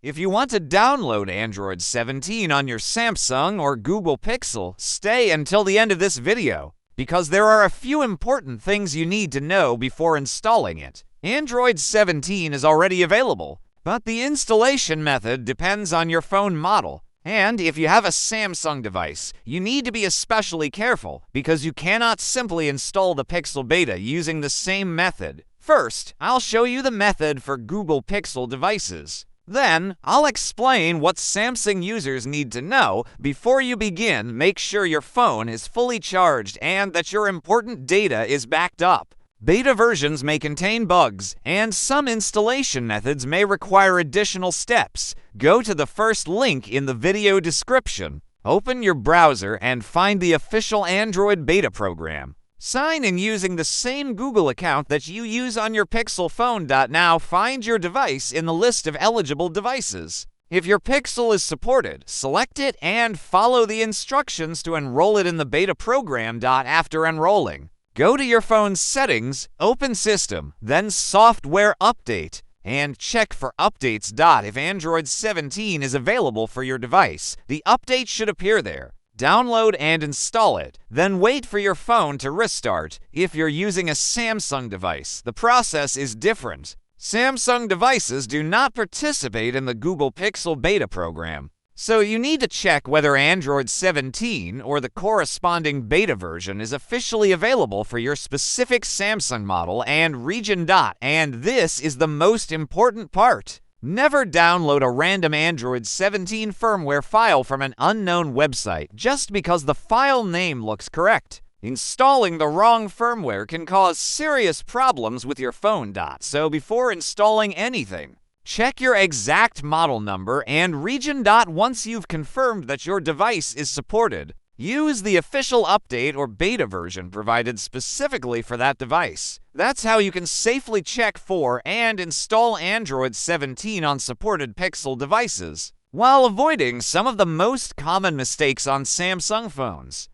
If you want to download Android 17 on your Samsung or Google Pixel, stay until the end of this video, because there are a few important things you need to know before installing it. Android 17 is already available, but the installation method depends on your phone model. And if you have a Samsung device, you need to be especially careful because you cannot simply install the Pixel Beta using the same method. First, I'll show you the method for Google Pixel devices. Then, I'll explain what Samsung users need to know before you begin. Make sure your phone is fully charged and that your important data is backed up. Beta versions may contain bugs, and some installation methods may require additional steps. Go to the first link in the video description. Open your browser and find the official Android beta program. Sign in using the same Google account that you use on your Pixel phone. Now find your device in the list of eligible devices. If your Pixel is supported, select it and follow the instructions to enroll it in the beta program. After enrolling, go to your phone's settings, open System, then Software Update, and check for updates. If Android 17 is available for your device, the update should appear there. Download and install it, then wait for your phone to restart. If you're using a Samsung device, the process is different. Samsung devices do not participate in the Google Pixel beta program, so you need to check whether Android 17 or the corresponding beta version is officially available for your specific Samsung model and region. And this is the most important part. Never download a random Android 17 firmware file from an unknown website just because the file name looks correct. Installing the wrong firmware can cause serious problems with your phone. So before installing anything, check your exact model number and region. Once you've confirmed that your device is supported, use the official update or beta version provided specifically for that device. That's how you can safely check for and install Android 17 on supported Pixel devices, while avoiding some of the most common mistakes on Samsung phones.